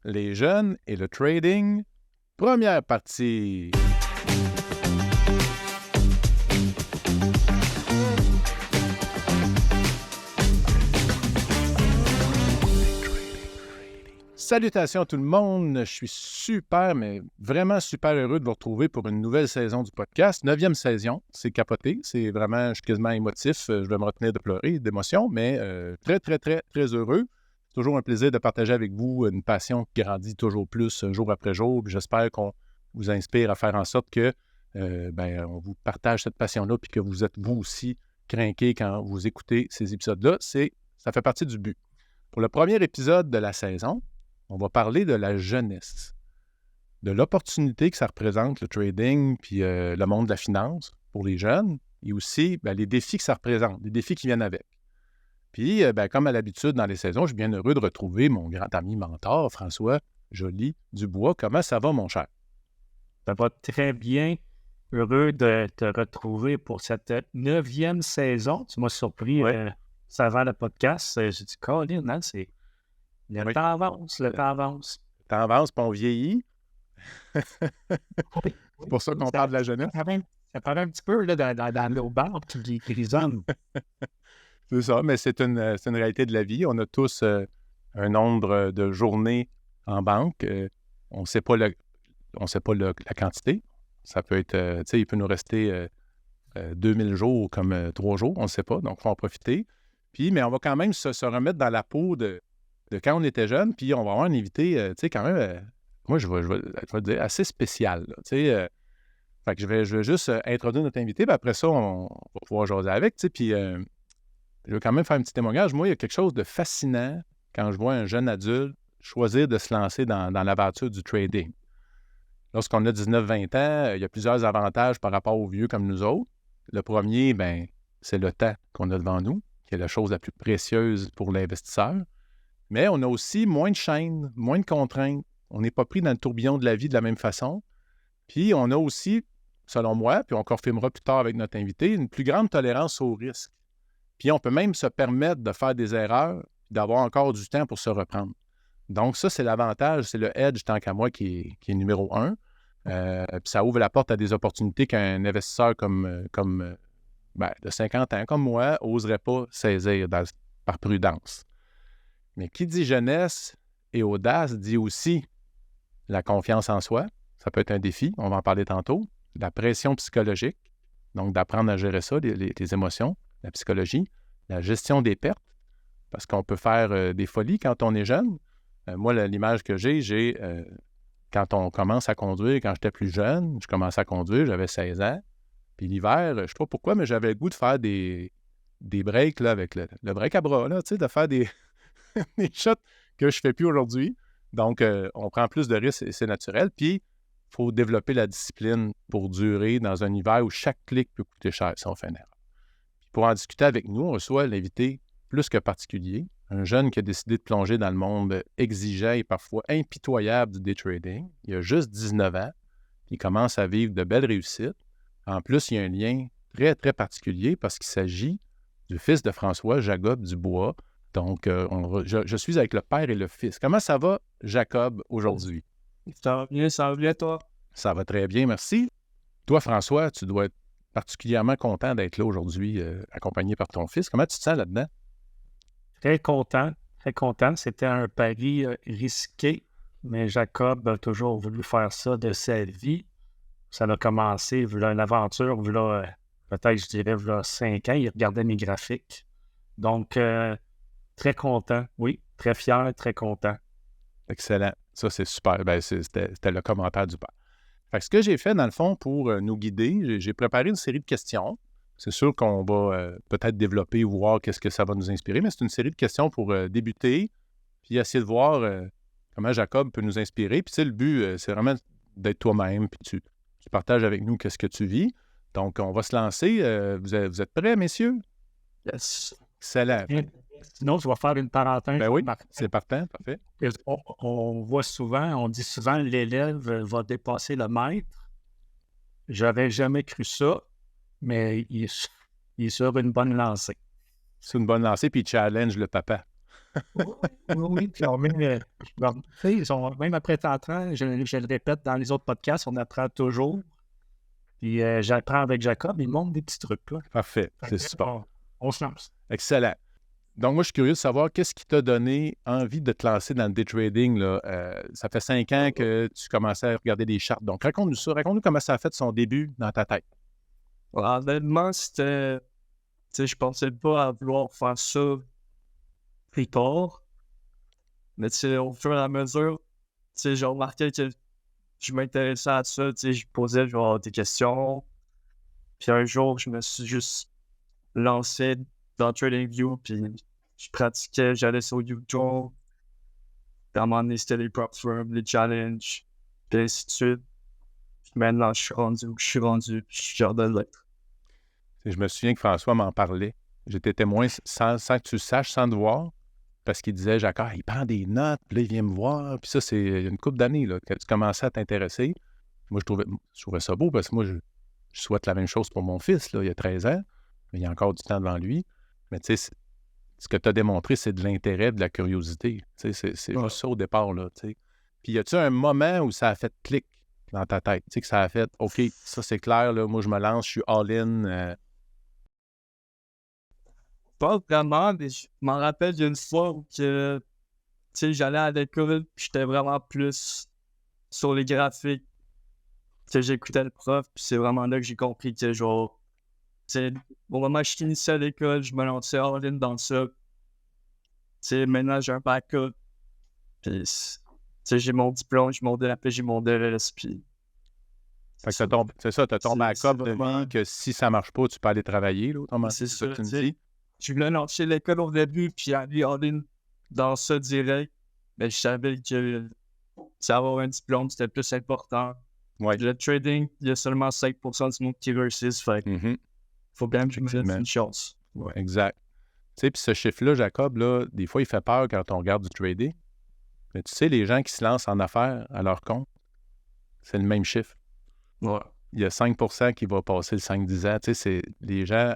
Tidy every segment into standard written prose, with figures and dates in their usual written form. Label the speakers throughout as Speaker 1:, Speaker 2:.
Speaker 1: les jeunes et le trading, première partie. Salutations à tout le monde, je suis super, mais vraiment super heureux de vous retrouver pour une nouvelle saison du podcast. 9e saison, c'est capoté, c'est vraiment, je suis quasiment émotif, je vais me retenir de pleurer, d'émotion, mais très, très, très, très heureux. C'est toujours un plaisir de partager avec vous une passion qui grandit toujours plus jour après jour. Puis j'espère qu'on vous inspire à faire en sorte que on vous partage cette passion-là puis que vous êtes vous aussi crinqués quand vous écoutez ces épisodes-là. Ça fait partie du but. Pour le premier épisode de la saison, on va parler de la jeunesse, de l'opportunité que ça représente, le trading, puis le monde de la finance pour les jeunes, et aussi les défis que ça représente, les défis qui viennent avec. Puis, comme à l'habitude dans les saisons, je suis bien heureux de retrouver mon grand ami mentor, François Joly Dubois. Comment ça va, mon cher?
Speaker 2: Ça va très bien. Heureux de te retrouver pour cette 9e saison. Tu m'as surpris avant le podcast. J'ai dit, Colin, hein, c'est... Le temps avance, le temps avance.
Speaker 1: Le temps avance, puis on vieillit. C'est pour ça qu'on parle de la jeunesse.
Speaker 2: Ça paraît un petit peu là, dans nos barbes qui grisonnent.
Speaker 1: C'est ça, mais c'est une réalité de la vie. On a tous un nombre de journées en banque. On ne sait pas la quantité. Ça peut être, il peut nous rester 2000 jours comme 3 jours, on ne sait pas, donc il faut en profiter. Puis, mais on va quand même se remettre dans la peau de quand on était jeune, puis on va avoir un invité, quand même, moi, je vais dire, assez spécial. Fait que je vais juste introduire notre invité, puis après ça, on va pouvoir jaser avec, puis je vais quand même faire un petit témoignage. Moi, il y a quelque chose de fascinant quand je vois un jeune adulte choisir de se lancer dans l'aventure du trading. Lorsqu'on a 19-20 ans, il y a plusieurs avantages par rapport aux vieux comme nous autres. Le premier, c'est le temps qu'on a devant nous, qui est la chose la plus précieuse pour l'investisseur. Mais on a aussi moins de chaînes, moins de contraintes. On n'est pas pris dans le tourbillon de la vie de la même façon. Puis on a aussi, selon moi, puis on confirmera plus tard avec notre invité, une plus grande tolérance au risque. Puis on peut même se permettre de faire des erreurs, d'avoir encore du temps pour se reprendre. Donc ça, c'est l'avantage, c'est le edge, tant qu'à moi, qui est numéro 1. Puis ça ouvre la porte à des opportunités qu'un investisseur de 50 ans comme moi n'oserait pas saisir par prudence. Mais qui dit jeunesse et audace dit aussi la confiance en soi. Ça peut être un défi, on va en parler tantôt. La pression psychologique, donc d'apprendre à gérer ça, les émotions, la psychologie, la gestion des pertes, parce qu'on peut faire des folies quand on est jeune. Moi, l'image que j'ai quand on commence à conduire, quand j'étais plus jeune, je commençais à conduire, j'avais 16 ans. Puis l'hiver, je ne sais pas pourquoi, mais j'avais le goût de faire des breaks là, avec le break à bras, là, de faire des shots que je ne fais plus aujourd'hui. Donc, on prend plus de risques et c'est naturel. Puis, il faut développer la discipline pour durer dans un hiver où chaque clic peut coûter cher si on fait une erreur. Puis pour en discuter avec nous, on reçoit l'invité plus que particulier, un jeune qui a décidé de plonger dans le monde exigeant et parfois impitoyable du day trading. Il a juste 19 ans. Il commence à vivre de belles réussites. En plus, il y a un lien très, très particulier parce qu'il s'agit du fils de François, Jacob Dubois. Donc, je suis avec le père et le fils. Comment ça va, Jacob, aujourd'hui?
Speaker 2: Ça va bien, toi?
Speaker 1: Ça va très bien, merci. Toi, François, tu dois être particulièrement content d'être là aujourd'hui, accompagné par ton fils. Comment tu te sens là-dedans?
Speaker 2: Très content, très content. C'était un pari risqué, mais Jacob a toujours voulu faire ça de sa vie. Ça a commencé, une aventure, peut-être, je dirais, 5 ans. Il regardait mes graphiques. Donc, très content, oui. Très fier, très content.
Speaker 1: Excellent. Ça, c'est super. C'était le commentaire du père. Fait que ce que j'ai fait, dans le fond, pour nous guider, j'ai préparé une série de questions. C'est sûr qu'on va peut-être développer ou voir qu'est-ce que ça va nous inspirer, mais c'est une série de questions pour débuter, puis essayer de voir comment Jacob peut nous inspirer. Puis, tu sais, le but, c'est vraiment d'être toi-même, puis tu partages avec nous qu'est-ce que tu vis. Donc, on va se lancer. Vous êtes prêts, messieurs?
Speaker 2: Yes.
Speaker 1: Excellent.
Speaker 2: Sinon, je vais faire une parenthèse.
Speaker 1: Ben oui, c'est partant, parfait.
Speaker 2: On voit souvent, on dit souvent, l'élève va dépasser le maître. J'avais jamais cru ça, mais il est sur une bonne lancée.
Speaker 1: C'est une bonne lancée, puis il challenge le papa.
Speaker 2: Oui. Puis on met, bon, tu sais, même après 30 ans, je le répète dans les autres podcasts, on apprend toujours. Puis j'apprends avec Jacob, il montre des petits trucs, là.
Speaker 1: Parfait,
Speaker 2: Fait
Speaker 1: c'est
Speaker 2: que,
Speaker 1: super.
Speaker 2: on se lance.
Speaker 1: Excellent. Donc, moi, je suis curieux de savoir qu'est-ce qui t'a donné envie de te lancer dans le day trading, là. Ça fait 5 ans que tu commençais à regarder des chartes. Donc, raconte-nous ça. Raconte-nous comment ça a fait son début dans ta tête.
Speaker 3: Honnêtement, c'était. Tu sais, je pensais pas à vouloir faire ça plus tard. Mais tu sais, au fur et à mesure, tu sais, j'ai remarqué que je m'intéressais à ça. Tu sais, je posais genre des questions. Puis un jour, je me suis juste lancé dans TradingView. Puis je pratiquais, j'allais sur YouTube. Puis à un moment donné, c'était les prop firms, les challenges, puis ainsi de suite. Puis maintenant, je suis rendu où je suis rendu. Puis je suis genre de l'être.
Speaker 1: Je me souviens que François m'en parlait. J'étais témoin sans que tu le saches, sans te voir, parce qu'il disait, Jacques, il prend des notes, puis là, il vient me voir. Puis ça, c'est une couple d'années là, que tu commençais à t'intéresser. Moi, je trouvais ça beau parce que moi, je souhaite la même chose pour mon fils, là, il y a 13 ans, mais il y a encore du temps devant lui. Mais tu sais, ce que tu as démontré, c'est de l'intérêt, de la curiosité. Tu sais, c'est juste ça au départ, là, tu sais. Puis y a-tu un moment où ça a fait clic dans ta tête? Tu sais, que ça a fait, OK, ça c'est clair, là, moi je me lance, je suis all-in.
Speaker 3: Pas vraiment, mais je m'en rappelle d'une fois où que, tu sais, j'allais à l'école, puis j'étais vraiment plus sur les graphiques, que j'écoutais le prof, puis c'est vraiment là que j'ai compris que, genre, tu sais, au moment où je finissais à l'école, je me lançais all-in dans ça. Tu sais, maintenant, j'ai un backup, puis, tu sais, j'ai mon diplôme, j'ai mon DAP, j'ai mon DLS, puis...
Speaker 1: Fait que c'est ça, tu as ton backup de vie que si ça marche pas, tu peux aller travailler, là, autrement dit,
Speaker 3: C'est
Speaker 1: c'est ça
Speaker 3: ça,
Speaker 1: que tu
Speaker 3: tu
Speaker 1: me
Speaker 3: sais.
Speaker 1: dis.
Speaker 3: Je voulais lancer l'école au début, puis aller all-in dans ça direct, mais je savais que avoir un diplôme, c'était plus important.
Speaker 1: Ouais.
Speaker 3: Le trading, il y a seulement 5% du monde qui réussissent, fait
Speaker 1: Mhm.
Speaker 3: faut bien que je me laisse
Speaker 1: Effectivement.
Speaker 3: une chance.
Speaker 1: Ouais, exact. Tu sais, puis ce chiffre-là, Jacob, là, des fois, il fait peur quand on regarde du trading. Mais tu sais, les gens qui se lancent en affaires à leur compte, c'est le même chiffre.
Speaker 3: Ouais.
Speaker 1: Il y a 5% qui va passer le 5-10 ans. Tu sais, c'est les gens,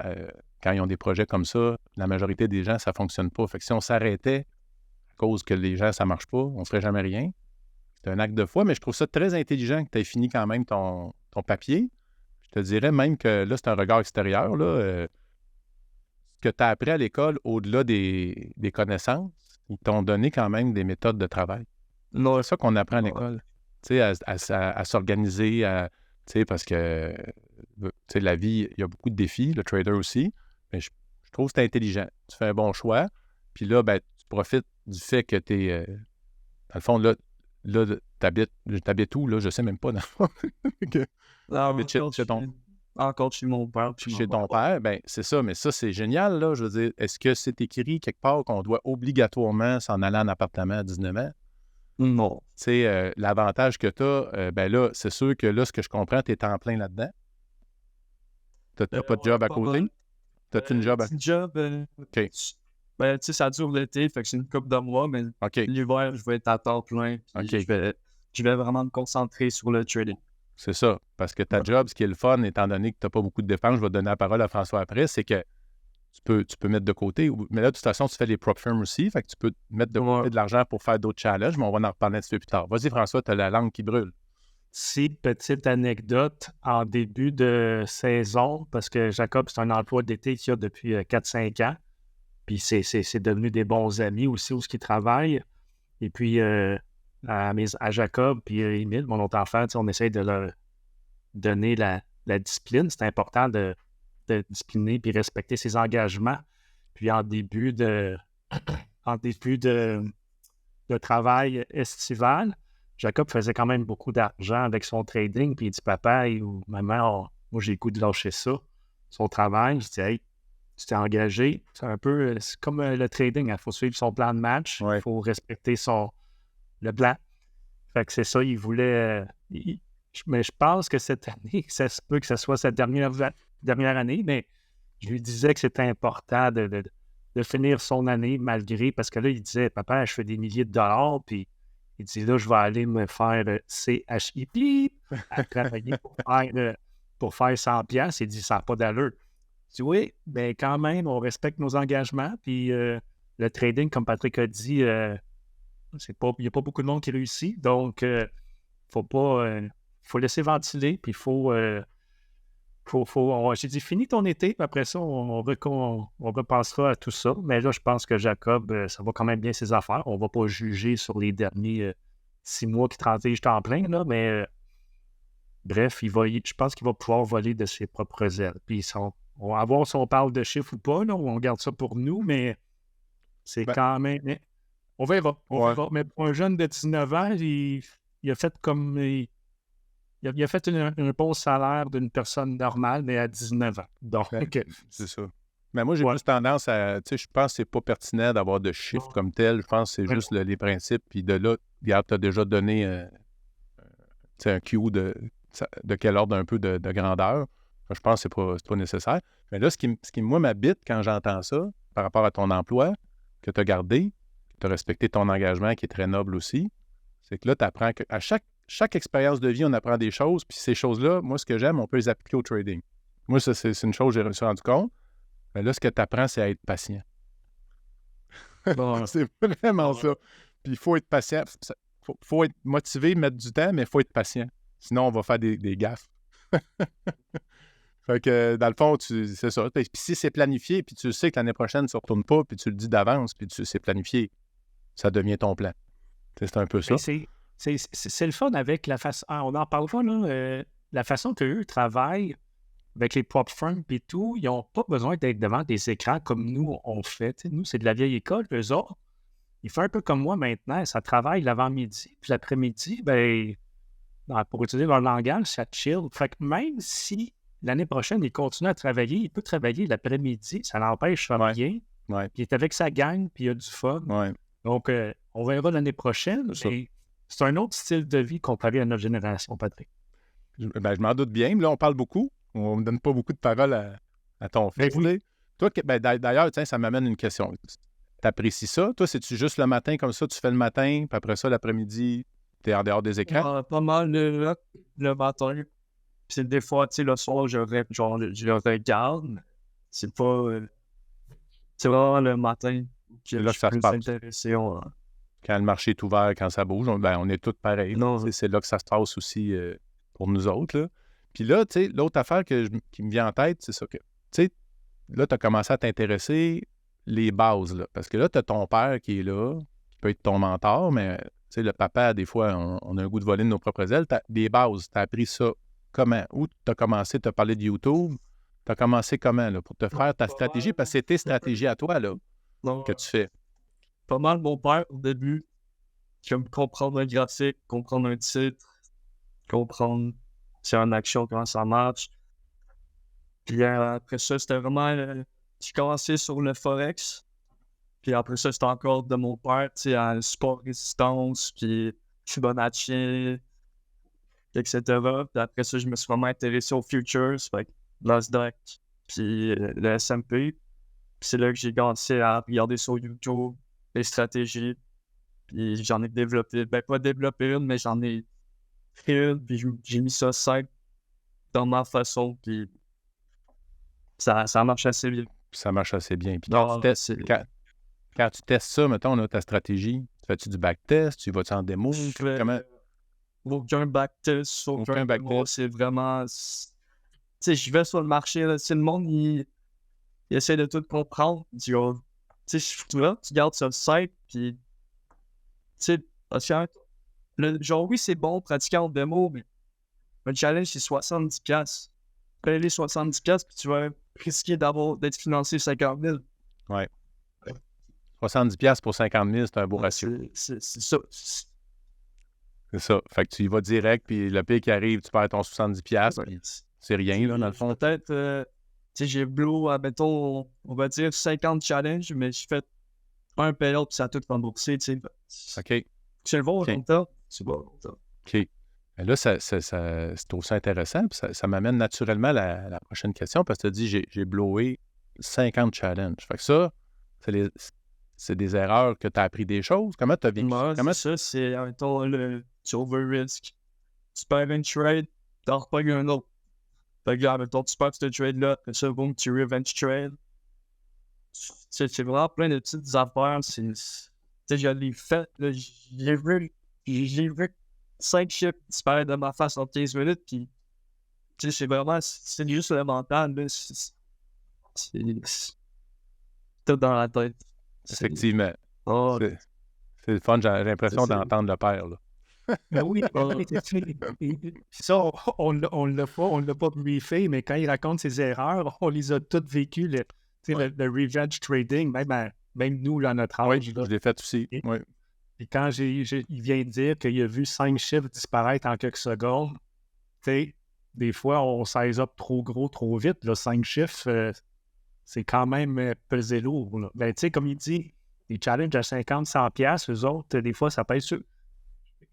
Speaker 1: quand ils ont des projets comme ça, la majorité des gens, ça ne fonctionne pas. Fait que si on s'arrêtait à cause que les gens, ça ne marche pas, on ne ferait jamais rien. C'est un acte de foi, mais je trouve ça très intelligent que tu aies fini quand même ton papier. Je te dirais même que là, c'est un regard extérieur. Là, ce que tu as appris à l'école, au-delà des connaissances, ils t'ont donné quand même des méthodes de travail.
Speaker 3: Non,
Speaker 1: C'est ça qu'on apprend à l'école. Tu sais, à s'organiser, tu sais, parce que tu sais, la vie, il y a beaucoup de défis, le trader aussi, mais je trouve que c'est intelligent. Tu fais un bon choix, puis là, ben, tu profites du fait que tu es, dans le fond, là t'habites où, là? Je sais même pas, dans le fond.
Speaker 3: encore chez mon père.
Speaker 1: Chez ton père, ben c'est ça, mais ça, c'est génial, là. Je veux dire, est-ce que c'est écrit quelque part qu'on doit obligatoirement s'en aller en appartement à 19 ans?
Speaker 3: Non.
Speaker 1: Tu sais, l'avantage que tu as, ben là, c'est sûr que là, ce que je comprends, tu es en plein là-dedans. Tu n'as pas de job à côté? T'as-tu une job à...
Speaker 3: Petit job,
Speaker 1: OK.
Speaker 3: Ben, tu sais, ça dure l'été, fait que c'est une couple de mois, mais
Speaker 1: OK.
Speaker 3: l'hiver, je vais être à temps plein, puis
Speaker 1: OK.
Speaker 3: je vais vraiment me concentrer sur le trading.
Speaker 1: C'est ça. Parce que ta job, ce qui est le fun, étant donné que tu n'as pas beaucoup de dépenses, je vais te donner la parole à François après, c'est que tu peux mettre de côté. Mais là, de toute façon, tu fais les prop firms aussi, fait que tu peux mettre de côté de l'argent pour faire d'autres challenges, mais on va en reparler un petit peu plus tard. Vas-y, François, tu as la langue qui brûle.
Speaker 2: Si, petite anecdote, en début de saison, parce que Jacob, c'est un emploi d'été qu'il a depuis 4-5 ans, puis c'est devenu des bons amis aussi où ils travaillent. Et puis, à Jacob puis Émile, mon autre enfant, on essaie de leur donner la discipline. C'est important de discipliner puis respecter ses engagements. Puis en début de travail estival, Jacob faisait quand même beaucoup d'argent avec son trading. Puis il dit, papa ou maman, moi j'ai le goût de lâcher ça, son travail. Je dis, hey, tu t'es engagé. C'est un peu c'est comme le trading. Il faut suivre son plan de match. Il faut respecter le plan. Fait que c'est ça, il voulait... mais je pense que cette année, ça se peut que ce soit sa dernière année, mais je lui disais que c'était important de finir son année malgré... Parce que là, il disait, papa, je fais des milliers de dollars, puis il dit, là, je vais aller me faire CHIP à travailler pour faire 100$. Il dit, ça n'a pas d'allure. Je dis, oui, mais quand même, on respecte nos engagements, puis le trading, comme Patrick a dit, il n'y a pas beaucoup de monde qui réussit. Donc, faut laisser ventiler, puis j'ai dit, finis ton été, puis après ça, on repensera à tout ça. Mais là, je pense que Jacob, ça va quand même bien ses affaires. On ne va pas juger sur les derniers 6 mois qui transigent en plein, là, mais bref, je pense qu'il va pouvoir voler de ses propres ailes. Puis on va voir si on parle de chiffres ou pas, là, ou on garde ça pour nous, mais c'est quand même... On verra. Mais pour un jeune de 19 ans, il a fait comme... Il a fait un bon salaire d'une personne normale, mais à 19 ans. Donc,
Speaker 1: c'est ça. Mais moi, j'ai plus tendance à... Tu sais, je pense que c'est pas pertinent d'avoir de chiffres comme tel. Je pense que c'est juste les principes. Puis de là, regarde, tu as déjà donné un cue de quel ordre un peu de grandeur. Je pense que c'est pas nécessaire. Mais là, ce qui moi, m'habite quand j'entends ça, par rapport à ton emploi que tu as gardé, que tu as respecté ton engagement, qui est très noble aussi, c'est que là, tu apprends qu'à chaque expérience de vie, on apprend des choses, puis ces choses-là, moi, ce que j'aime, on peut les appliquer au trading. Moi, ça, c'est une chose que je me suis rendu compte. Mais là, ce que tu apprends, c'est à être patient.
Speaker 3: Bon.
Speaker 1: C'est vraiment ça. Puis il faut être patient. Faut être motivé, mettre du temps, mais il faut être patient. Sinon, on va faire des gaffes. Fait que, dans le fond, c'est ça. Puis si c'est planifié, puis tu sais que l'année prochaine, tu ne retournes pas, puis tu le dis d'avance, puis c'est planifié, ça devient ton plan. C'est un peu ça.
Speaker 2: C'est le fun avec la façon... on en parlera, là. La façon qu'eux travaillent avec les prop firms et tout, ils n'ont pas besoin d'être devant des écrans comme nous, on fait. T'sais, nous, c'est de la vieille école. Eux autres, ils font un peu comme moi maintenant. Ça travaille l'avant-midi, puis l'après-midi, pour utiliser leur langage, ça chill. Fait que même si l'année prochaine, il continue à travailler, il peut travailler l'après-midi, ça n'empêche rien.
Speaker 1: Ouais.
Speaker 2: Il est avec sa gang, puis il a du fun.
Speaker 1: Ouais.
Speaker 2: Donc, on verra l'année prochaine. C'est un autre style de vie comparé à notre génération, Patrick.
Speaker 1: Je m'en doute bien. Mais là, on parle beaucoup. On ne donne pas beaucoup de paroles à ton fils.
Speaker 2: Oui.
Speaker 1: Toi, d'ailleurs, tiens, ça m'amène une question. Tu apprécies ça? Toi, c'est-tu juste le matin comme ça, tu fais le matin, puis après ça, l'après-midi, tu es en dehors des écrans?
Speaker 3: Pas mal le matin. Puis des fois, tu sais, le soir, je regarde. C'est pas... c'est vraiment le matin que
Speaker 1: là
Speaker 3: je
Speaker 1: que ça
Speaker 3: suis
Speaker 1: se passe.
Speaker 3: intéressé.
Speaker 1: Quand le marché est ouvert, quand ça bouge, on est tous pareils. C'est là que ça se passe aussi pour nous autres. Là. Puis là, tu sais, l'autre affaire qui me vient en tête, c'est ça que, tu sais, là, tu as commencé à t'intéresser les bases, là. Parce que là, tu as ton père qui est là, qui peut être ton mentor, mais, tu sais, le papa, des fois, on a un goût de voler de nos propres ailes. Des bases, tu as appris ça comment? Où tu as commencé, tu as parlé de YouTube? Tu as commencé comment, là, pour te faire ta stratégie? Parce que c'est tes stratégies à toi, là, que tu fais.
Speaker 3: Pas mal mon père au début. J'aime comprendre un graphique, comprendre un titre, comprendre c'est en action, comment ça marche. Puis après ça, c'était vraiment... j'ai commencé sur le Forex. Puis après ça, c'était encore de mon père, tu sais, à sport résistance, puis Fibonacci, etc. Puis après ça, je me suis vraiment intéressé aux futures, fait Nasdaq, puis le S&P. Puis c'est là que j'ai commencé à regarder sur YouTube les stratégies. Puis j'en ai développé, pas développé une, mais j'en ai fait une, puis j'ai mis ça simple dans ma façon, puis ça marche assez bien.
Speaker 1: Ça marche assez bien. Puis
Speaker 3: quand
Speaker 1: tu testes ça, mettons, là, ta stratégie, fais-tu du backtest? Tu vas-tu en démo? Comment?
Speaker 3: Aucun backtest, aucun démo, c'est vraiment... Tu sais, je vais sur le marché, là, le monde, il essaie de tout comprendre. Tu sais, tu regardes sur le site, puis... Tu sais, genre, oui, c'est bon, pratiquer en démo, mais le challenge, c'est 70$. Paye les 70$, puis tu vas risquer d'être financé 50 000.
Speaker 1: Ouais. 70$ pour 50 000, c'est un beau ratio.
Speaker 3: C'est ça.
Speaker 1: C'est ça. Fait que tu y vas direct, puis le pire qui arrive, tu perds ton 70$, puis c'est rien, là, dans le fond.
Speaker 3: Peut-être, tu sais, j'ai blow, mettons, on va dire 50 challenges, mais j'ai fait un payout, puis ça a tout remboursé, tu sais.
Speaker 1: OK.
Speaker 3: Tu le vois au compteur? C'est bon au compteur.
Speaker 1: OK. Là, je trouve ça intéressant, puis ça m'amène naturellement à la prochaine question, parce que tu as dit, j'ai blowé 50 challenges. Fait que ça, c'est des erreurs que tu as appris des choses. Comment tu as vécu?
Speaker 3: Comment ça? C'est, mettons, tu over-risk. Tu perds un trade, tu en repognes un autre. Fait que là, mettons, tu perds ce trade-là, après ça, boum, tu revenge trade. c'est vraiment plein de petites affaires. Je l'ai fait. Là, j'ai vu 5 chiffres disparaître de ma face en 15 minutes. Puis, c'est vraiment, c'est juste le mental. Là, c'est tout dans la tête.
Speaker 1: Effectivement.
Speaker 3: Oh,
Speaker 1: C'est le fun, j'ai l'impression
Speaker 3: C'est-
Speaker 1: d'entendre le père. Là.
Speaker 2: Ben oui, ça, on l'a pas briefé, mais quand il raconte ses erreurs, on les a toutes vécues. Le revenge trading, même nous, là, à notre âge.
Speaker 1: Oui,
Speaker 2: là.
Speaker 1: je l'ai fait aussi.
Speaker 2: Et-
Speaker 1: Oui.
Speaker 2: Et quand il vient de dire qu'il a vu 5 chiffres disparaître en quelques secondes, tu sais, des fois, on size up trop gros, trop vite. Là, 5 chiffres, c'est quand même pesé lourd. Là. Ben, tu sais, comme il dit, les challenges à 50, 100 $, eux autres, des fois, ça pèse sur...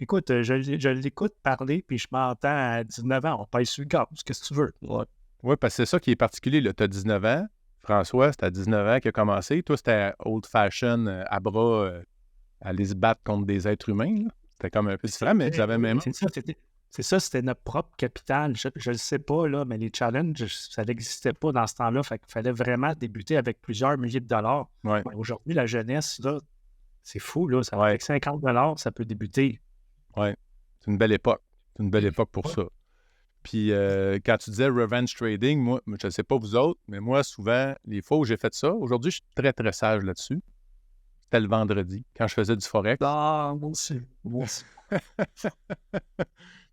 Speaker 2: Écoute, je l'écoute parler, puis je m'entends à 19 ans, on pèse sur le gaz, qu'est-ce que tu veux?
Speaker 3: ouais.
Speaker 1: Oui, parce que c'est ça qui est particulier. Tu as 19 ans. François, c'était à 19 ans qu'il a commencé. Toi, c'était old fashion, à bras, aller se battre contre des êtres humains. Là. C'était comme un peu différent, mais j'avais même...
Speaker 2: C'est ça, c'était notre propre capital. Je ne sais pas, là, mais les challenges, ça n'existait pas dans ce temps-là. Fait qu'il fallait vraiment débuter avec plusieurs milliers de dollars.
Speaker 1: Ouais.
Speaker 2: Aujourd'hui, la jeunesse, là, c'est fou, là.
Speaker 1: Ouais.
Speaker 2: Avec 50 dollars, ça peut débuter.
Speaker 1: Oui, c'est une belle époque. C'est une belle époque pour ça. Puis quand tu disais revenge trading, moi, je ne sais pas vous autres, mais moi, souvent, les fois où j'ai fait ça, aujourd'hui, je suis très, très sage là-dessus. C'était le vendredi, quand je faisais du forex.
Speaker 3: Ah, moi aussi.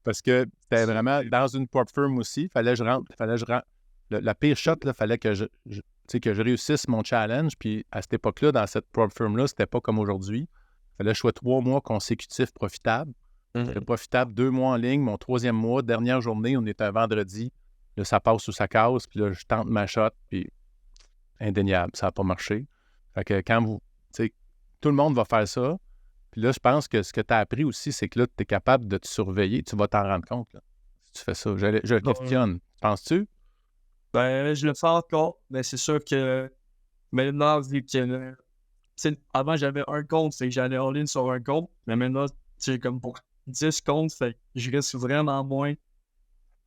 Speaker 1: Parce que c'était vraiment dans une prop firm aussi. Fallait que je rentre. La pire shot, il fallait que que je réussisse mon challenge. Puis à cette époque-là, dans cette prop firm-là, c'était pas comme aujourd'hui. Il fallait que je sois 3 mois consécutifs profitables. J'étais profitable 2 mois en ligne. Mon 3e mois, dernière journée, on est un vendredi. Là, ça passe ou ça casse. Puis là, je tente ma shot. Puis indéniable, ça n'a pas marché. Fait que quand vous... Tout le monde va faire ça. Puis là, je pense que ce que tu as appris aussi, c'est que là, tu es capable de te surveiller. Tu vas t'en rendre compte, là, si tu fais ça. Je le questionne. Penses-tu?
Speaker 3: Ben, je le fais encore, mais c'est sûr que maintenant, vu que... Avant, j'avais un compte, c'est que j'allais all-in sur un compte, mais maintenant, comme pour 10 comptes, fait que je risque vraiment moins.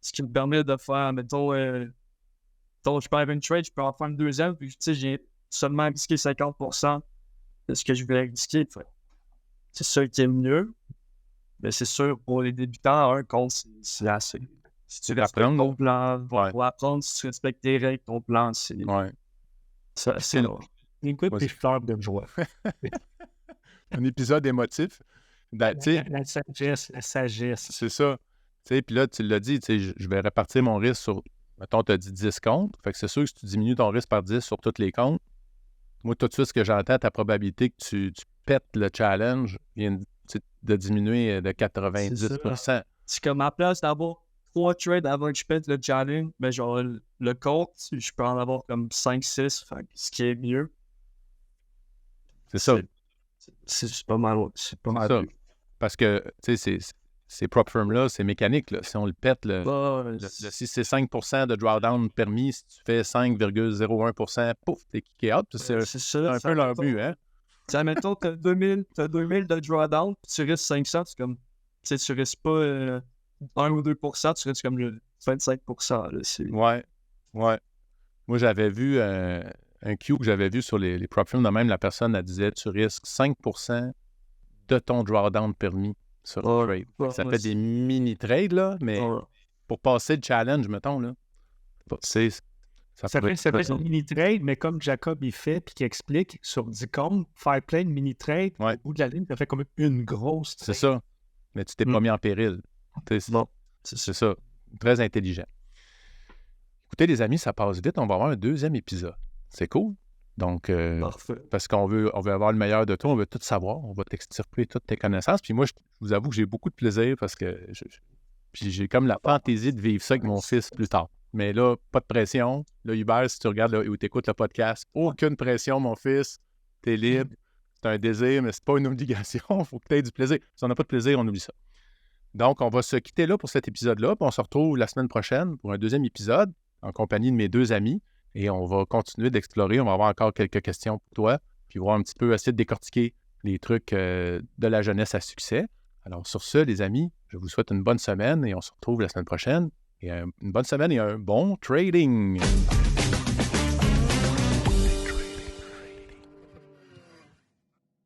Speaker 3: Ce qui me permet de faire, mettons, je perds une trade, je peux en faire une deuxième, puis j'ai seulement risqué 50% de ce que je voulais risquer. Fait. C'est ça qui est mieux. Mais c'est sûr, pour les débutants, un compte, c'est assez. Si tu respectes ton plan, pour apprendre, si tu respectes tes règles, ton plan, c'est
Speaker 1: C'est
Speaker 3: long.
Speaker 2: Écoute, puis je pleure de joie.
Speaker 1: Un épisode émotif. Ben,
Speaker 2: La sagesse.
Speaker 1: C'est ça. Puis là, tu l'as dit, je vais répartir mon risque sur, mettons, tu as dit 10 comptes. Fait que c'est sûr que si tu diminues ton risque par 10 sur tous les comptes, moi, tout de suite, ce que j'entends, ta probabilité que tu pètes le challenge vient de diminuer de 90%.
Speaker 3: C'est comme à la place d'avoir 3 trades avant que je pète le challenge, mais genre le compte, je peux en avoir comme 5-6, ce qui est mieux.
Speaker 1: C'est ça.
Speaker 3: C'est pas mal. C'est pas mal.
Speaker 1: Ça. Parce que, tu sais, ces prop firms-là, c'est mécanique. Là. Si on le pète, si c'est 5% de drawdown permis, si tu fais 5,01%, pouf, t'es kické out. C'est un peu leur but, hein?
Speaker 3: Mettons, t'as 2000 de drawdown, puis tu risques 500, c'est comme, tu risques pas 1 ou 2%, tu risques comme le 25%. Là,
Speaker 1: Ouais. Moi, j'avais vu un Q que j'avais vu sur les prop firms, de même, la personne, elle disait, tu risques 5% de ton drawdown permis sur le trade. Ça fait des mini-trades, là, mais pour passer le challenge, mettons, là,
Speaker 2: ça fait un mini-trade, mais comme Jacob il fait, puis qu'il explique sur 10 comptes, faire plein de mini-trades, au bout de la ligne, ça fait comme une grosse trade.
Speaker 1: C'est ça. Mais tu t'es pas mis en péril. C'est ça. Très intelligent. Écoutez, les amis, ça passe vite. On va avoir un 2e épisode. C'est cool. Donc, parce qu'on veut avoir le meilleur de toi, on veut tout savoir, on va t'extirper toutes tes connaissances. Puis moi, je vous avoue que j'ai beaucoup de plaisir parce que j'ai comme la fantaisie de vivre ça avec mon fils plus tard. Mais là, pas de pression. Là, Hubert, si tu regardes ou tu écoutes le podcast, aucune pression, mon fils. T'es libre. C'est un désir, mais c'est pas une obligation. Il faut que tu aies du plaisir. Si on n'a pas de plaisir, on oublie ça. Donc, on va se quitter là pour cet épisode-là. Puis on se retrouve la semaine prochaine pour un 2e épisode en compagnie de mes 2 amis. Et on va continuer d'explorer. On va avoir encore quelques questions pour toi. Puis voir un petit peu, essayer de décortiquer les trucs de la jeunesse à succès. Alors, sur ce, les amis, je vous souhaite une bonne semaine et on se retrouve la semaine prochaine. Et une bonne semaine et un bon trading!